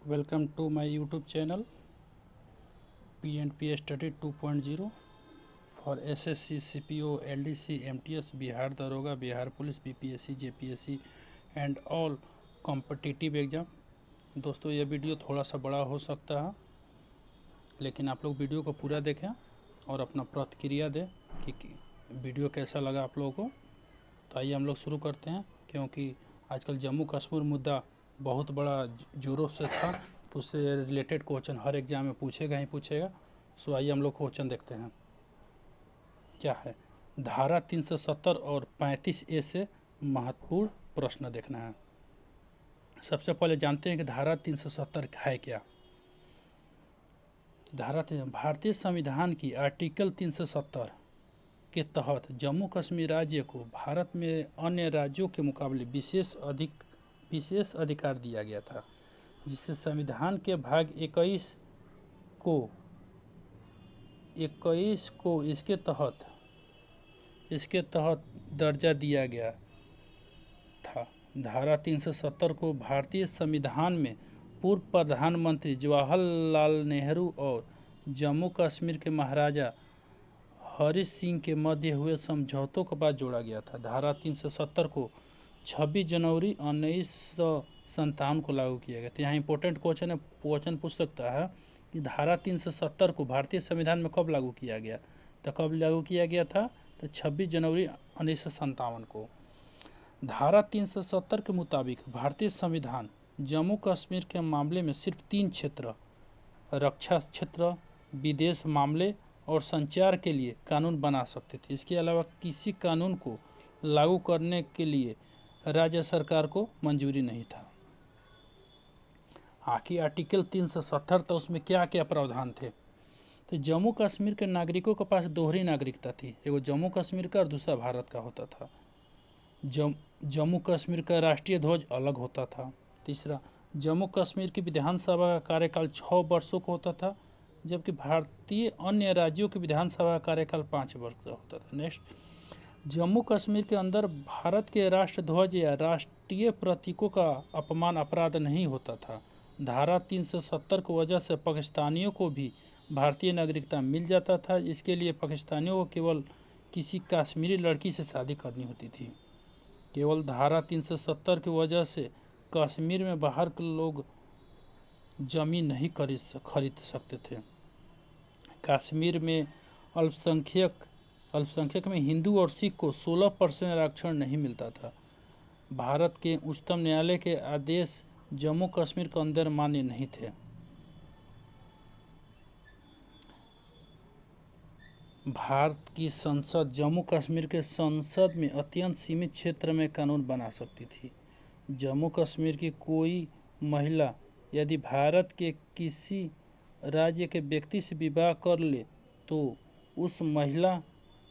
Welcome to my YouTube channel PNP Study 2.0 for SSC, CPO, LDC, MTS, Bihar Daroga, Bihar Police, BPSC, JPSC and all competitive exam. दोस्तों यह video थोड़ा सा बड़ा हो सकता है, लेकिन आप लोग वीडियो को पूरा देखें और अपना प्रतिक्रिया दें कि वीडियो कैसा लगा आप लोगों को। तो आइए हम लोग शुरू करते हैं, क्योंकि आजकल जम्मू कश्मीर मुद्दा बहुत बड़ा जोरों से था, तो उससे रिलेटेड क्वेश्चन हर एग्जाम में पूछेगा ही पूछेगा। सो आइए हम लोग क्वेश्चन देखते हैं क्या है। धारा 370 और 35A से महत्वपूर्ण प्रश्न देखना है। सबसे पहले जानते हैं कि धारा 370 है क्या। भारतीय संविधान की आर्टिकल 370 के तहत जम्मू कश्मीर राज्य को भारत में अन्य राज्यों के मुकाबले विशेष अधिकार दिया गया था, जिससे संविधान के भाग 21 को इसके तहत दर्जा दिया गया था। धारा 370 को भारतीय संविधान में पूर्व प्रधानमंत्री जवाहरलाल नेहरू और जम्मू कश्मीर के महाराजा हरि सिंह के मध्य हुए समझौतों के बाद जोड़ा गया था। धारा 370 को 26 जनवरी 1957 को लागू किया गया था। यहाँ इंपॉर्टेंट क्वेश्चन पूछ सकता है कि धारा 370 को भारतीय संविधान में कब लागू किया गया। तो कब लागू किया गया था, तो 26 जनवरी 1957 को। धारा 370 के मुताबिक भारतीय संविधान जम्मू कश्मीर के मामले में सिर्फ 3 क्षेत्र, रक्षा क्षेत्र, विदेश मामले और संचार के लिए कानून बना सकते थे। इसके अलावा किसी कानून को लागू करने के लिए राज्य सरकार को मंजूरी नहीं था। आखिर आर्टिकल 370 तो उसमें क्या क्या प्रावधान थे। तो जम्मू कश्मीर के नागरिकों के पास दोहरी नागरिकता थी, एगो जम्मू कश्मीर का और दूसरा भारत का होता था। जम्मू कश्मीर का राष्ट्रीय ध्वज अलग होता था। तीसरा, जम्मू कश्मीर की विधानसभा का कार्यकाल 6 वर्षों का होता था, जबकि भारतीय अन्य राज्यों की विधानसभा का कार्यकाल 5 वर्ष का होता था। नेक्स्ट, जम्मू कश्मीर के अंदर भारत के राष्ट्र ध्वज या राष्ट्रीय प्रतीकों का अपमान अपराध नहीं होता था। धारा 370 की वजह से पाकिस्तानियों को भी भारतीय नागरिकता मिल जाता था। इसके लिए पाकिस्तानियों को केवल किसी कश्मीरी लड़की से शादी करनी होती थी। केवल धारा 370 की वजह से कश्मीर में बाहर के लोग जमीन नहीं खरीद सकते थे। कश्मीर में अल्पसंख्यक में हिंदू और सिख को 16% आरक्षण नहीं मिलता था। भारत के उच्चतम न्यायालय के आदेश जम्मू कश्मीर के अंदर मान्य नहीं थे। भारत की संसद जम्मू कश्मीर के संसद में अत्यंत सीमित क्षेत्र में कानून बना सकती थी। जम्मू कश्मीर की कोई महिला यदि भारत के किसी राज्य के व्यक्ति से विवाह कर ले तो उस महिला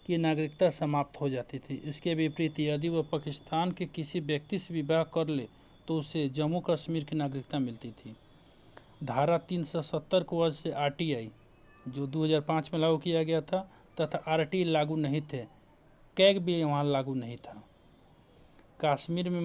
की नागरिकता समाप्त हो जाती थी। इसके विपरीत यदि वह पाकिस्तान के किसी व्यक्ति से विवाह कर ले तो उसे जम्मू कश्मीर की नागरिकता मिलती थी। धारा 370 की वजह से RTI जो 2005 में लागू किया गया था तथा RT लागू नहीं थे। कैग भी वहाँ लागू नहीं था। कश्मीर में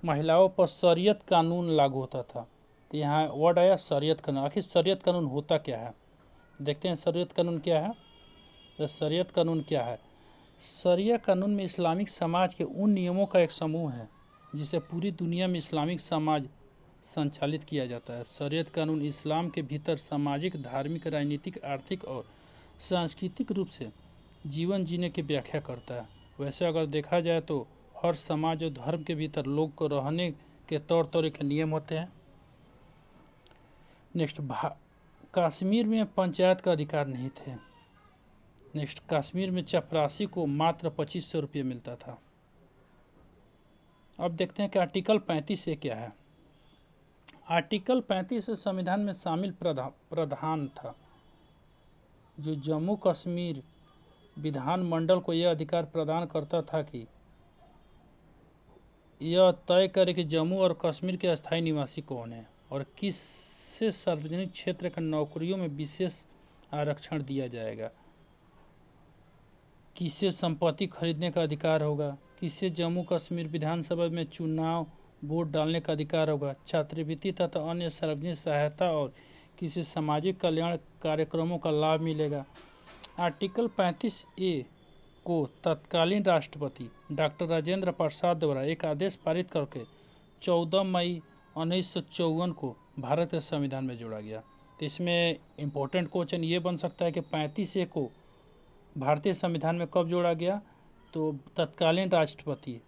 महिलाओं पर शरीयत कानून लागू होता था। तो यहाँ वर्ड आया शरीयत कानून। आखिर शरीयत कानून होता क्या है, देखते हैं शरीयत कानून क्या है। तो शरीयत कानून क्या है। शरीयत कानून में इस्लामिक समाज के उन नियमों का एक समूह है जिसे पूरी दुनिया में इस्लामिक समाज संचालित किया जाता है। शरीयत कानून इस्लाम के भीतर सामाजिक, धार्मिक, राजनीतिक, आर्थिक और सांस्कृतिक रूप से जीवन जीने की व्याख्या करता है। वैसे अगर देखा जाए तो हर समाज और धर्म के भीतर लोग को रहने के तौर तरीके नियम होते हैं। नेक्स्ट, कश्मीर में पंचायत का अधिकार नहीं थे। नेक्स्ट, कश्मीर में चपरासी को मात्र 2500 रुपये मिलता था। अब देखते हैं कि आर्टिकल 35 से क्या है। आर्टिकल 35 से संविधान में शामिल प्रावधान था जो जम्मू कश्मीर विधानमंडल को यह अधिकार प्रदान करता था कि यह तय करे कि जम्मू और कश्मीर के अस्थायी निवासी कौन है और किससे सार्वजनिक क्षेत्र की नौकरियों में विशेष आरक्षण दिया जाएगा, किससे संपत्ति खरीदने का अधिकार होगा, किससे जम्मू कश्मीर विधानसभा में चुनाव वोट डालने का अधिकार होगा। छात्रवृत्ति तथा अन्य सार्वजनिक सहायता और किसी सामाजिक कल्याण कार्यक्रमों का लाभ मिलेगा। आर्टिकल 35A को तत्कालीन राष्ट्रपति डॉक्टर राजेंद्र प्रसाद द्वारा एक आदेश पारित करके 14 मई 1954 को भारत के संविधान में जोड़ा गया। तो इसमें इम्पोर्टेंट क्वेश्चन ये बन सकता है कि 35A को भारतीय संविधान में कब जोड़ा गया? तो तत्कालीन राष्ट्रपति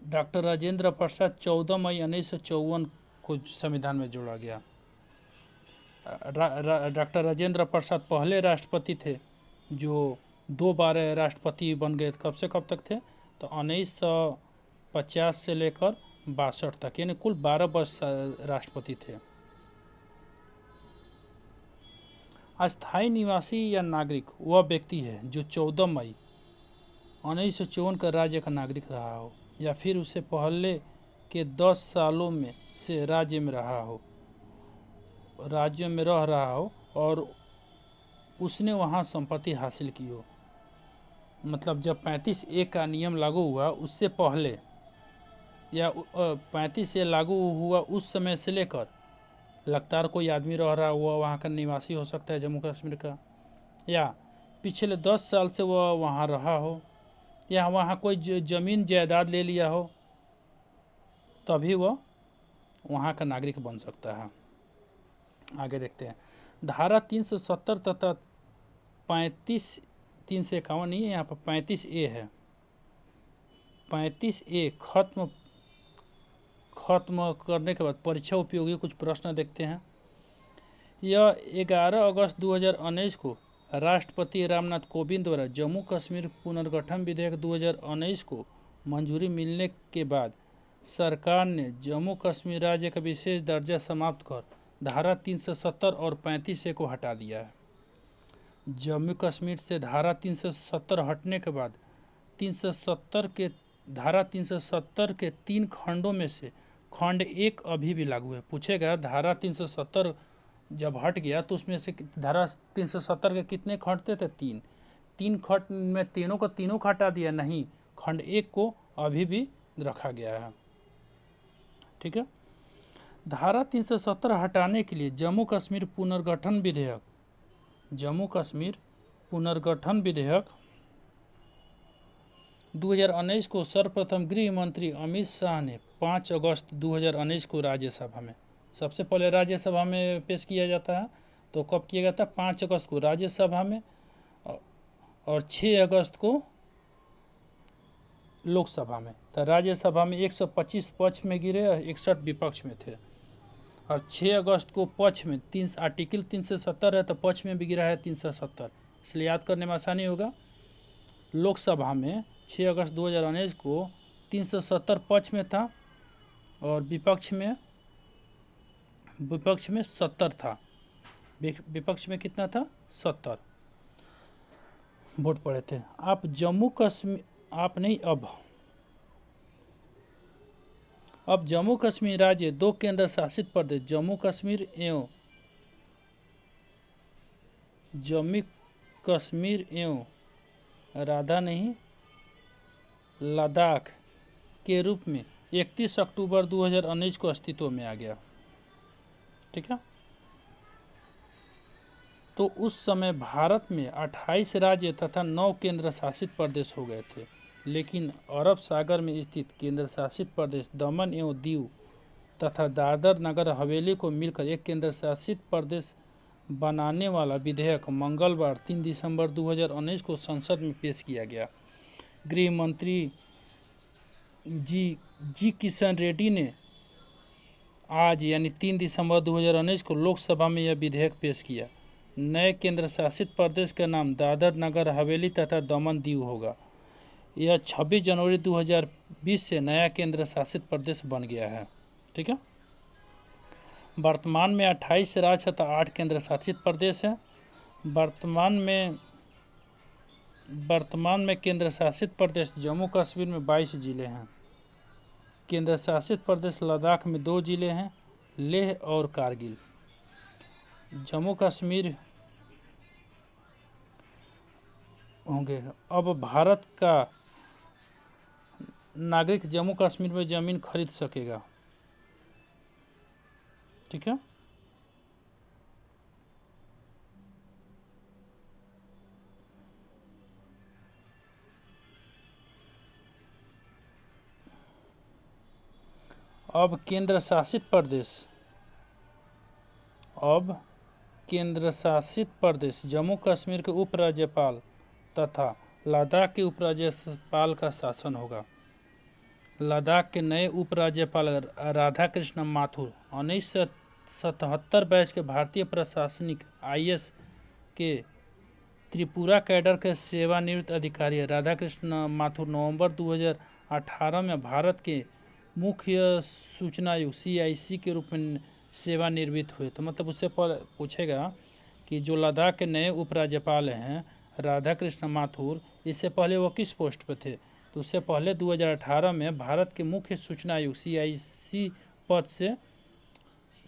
डॉक्टर राजेंद्र प्रसाद 14 मई 1954 को संविधान में जोड़ा गया। डॉक्टर राजेंद्र प्रसाद पहले राष्ट्रपति थे जो 2 बार राष्ट्रपति बन गए। कब से कब तक थे? तो 1950 से लेकर 62 तक, यानी कुल 12 वर्ष राष्ट्रपति थे। अस्थायी निवासी या नागरिक वह व्यक्ति है जो 14 मई 1954 का राज्य का नागरिक रहा हो या फिर उससे पहले के 10 सालों में से राज्य में रहा हो, राज्य में रह रहा हो और उसने वहां संपत्ति हासिल की हो। मतलब जब 35A का नियम लागू हुआ उससे पहले या 35A लागू हुआ उस समय से लेकर लगातार कोई आदमी रह रहा हुआ वहाँ का निवासी हो सकता है जम्मू कश्मीर का, या पिछले 10 साल से वह वहाँ रहा हो, या वहाँ कोई जमीन जायदाद ले लिया हो, तभी वह वहाँ का नागरिक बन सकता है। आगे देखते हैं। धारा 370 तथा 351 नहीं है, यहाँ पर 35A है। 35A खत्म करने के बाद परीक्षा उपयोगी कुछ प्रश्न देखते हैं। यह 11 अगस्त 2019 को राष्ट्रपति रामनाथ कोविंद द्वारा जम्मू कश्मीर पुनर्गठन विधेयक 2019 को मंजूरी मिलने के बाद सरकार ने जम्मू कश्मीर राज्य का विशेष दर्जा समाप्त कर धारा 370 और 35A को हटा दिया है। जम्मू कश्मीर से धारा 370 हटने के बाद धारा 370 के 3 खंडों में से खंड 1 अभी भी लागू है। पूछेगा धारा 370 जब हट गया तो उसमें से धारा 370 के कितने खंड थे? 3 खंड में तीनों को तीनों हटा दिया? नहीं, खंड 1 को अभी भी रखा गया है। ठीक है। धारा 370 हटाने के लिए जम्मू कश्मीर पुनर्गठन विधेयक 2019 को सर्वप्रथम गृह मंत्री अमित शाह ने 5 अगस्त 2019 को राज्यसभा में, सबसे पहले राज्यसभा में पेश किया जाता है। तो कब किया गया था? 5 अगस्त को राज्यसभा में और 6 अगस्त को लोकसभा में। तो राज्यसभा में 125 पक्ष में गिरे और 61 विपक्ष में थे, और 6 अगस्त को पक्ष में आर्टिकल 370 है तो पक्ष में भी गिरा है 370, इसलिए याद करने में आसानी होगा। लोकसभा में 6 अगस्त 2019 को 370 पक्ष में था और विपक्ष में 70 था। विपक्ष में कितना था? 70 वोट पड़े थे। आप जम्मू कश्मीर अब जम्मू कश्मीर राज्य 2 केंद्र शासित प्रदेश जम्मू कश्मीर एवं लद्दाख के रूप में 31 अक्टूबर 2019 को अस्तित्व में आ गया। ठीक है। तो उस समय भारत में 28 राज्य तथा 9 केंद्र शासित प्रदेश हो गए थे, लेकिन अरब सागर में स्थित केंद्र शासित प्रदेश दमन एवं दीव तथा दादर नगर हवेली को मिलकर एक केंद्र शासित प्रदेश बनाने वाला विधेयक मंगलवार 3 दिसंबर 2019 को संसद में पेश किया गया। गृह मंत्री जी किशन रेड्डी ने आज यानी 3 दिसंबर 2019 को लोकसभा में यह विधेयक पेश किया। नए केंद्र शासित प्रदेश का नाम दादर नगर हवेली तथा दमन दीव होगा। यह 26 जनवरी 2020 से नया केंद्र शासित प्रदेश बन गया है। ठीक है। वर्तमान में 28 राज्य तथा 8 केंद्र शासित प्रदेश है। वर्तमान में केंद्र शासित प्रदेश जम्मू कश्मीर में 22 जिले हैं। केंद्र शासित प्रदेश लद्दाख में 2 जिले हैं, लेह और कारगिल। जम्मू कश्मीर होंगे। अब भारत का नागरिक जम्मू कश्मीर में जमीन खरीद सकेगा। ठीक है। अब केंद्र शासित प्रदेश जम्मू कश्मीर के उपराज्यपाल तथा लद्दाख के उपराज्यपाल का शासन होगा। लद्दाख के नए उपराज्यपाल राधाकृष्ण माथुर 1977 बैच के भारतीय प्रशासनिक IAS के त्रिपुरा कैडर के सेवानिवृत्त अधिकारी है। राधाकृष्ण माथुर नवंबर 2018 में भारत के मुख्य सूचना आयुक्त CIC के रूप में सेवानिवृत्त हुए। तो मतलब उससे पूछेगा कि जो लद्दाख के नए उपराज्यपाल हैं राधाकृष्ण माथुर, इससे पहले वो किस पोस्ट पे थे? तो उससे पहले 2018 में भारत के मुख्य सूचना आयुक्त CIC पद से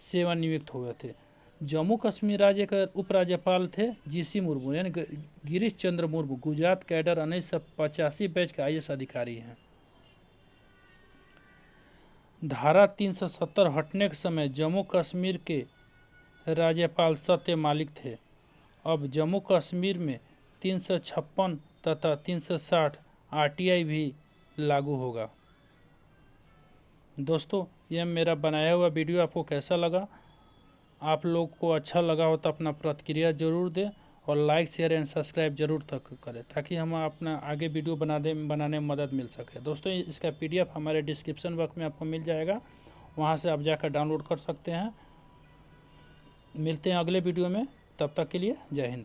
सेवानिवृत्त हुए थे। जम्मू कश्मीर राज्य के उपराज्यपाल थे GC मुर्मू, यानी गिरीश चंद्र मुर्मू, गुजरात कैडर 1985 बैच के IAS अधिकारी हैं। धारा 370 हटने के समय जम्मू कश्मीर के राज्यपाल सत्य मालिक थे। अब जम्मू कश्मीर में 356 तथा 360 RTI भी लागू होगा। दोस्तों, यह मेरा बनाया हुआ वीडियो आपको कैसा लगा? आप लोग को अच्छा लगा हो तो अपना प्रतिक्रिया जरूर दें और लाइक शेयर एंड सब्सक्राइब जरूर करें, ताकि हम अपना आगे वीडियो बनाने में मदद मिल सके। दोस्तों, इसका PDF हमारे डिस्क्रिप्शन बॉक्स में आपको मिल जाएगा, वहां से आप जाकर डाउनलोड कर सकते हैं। मिलते हैं अगले वीडियो में, तब तक के लिए जय हिंद।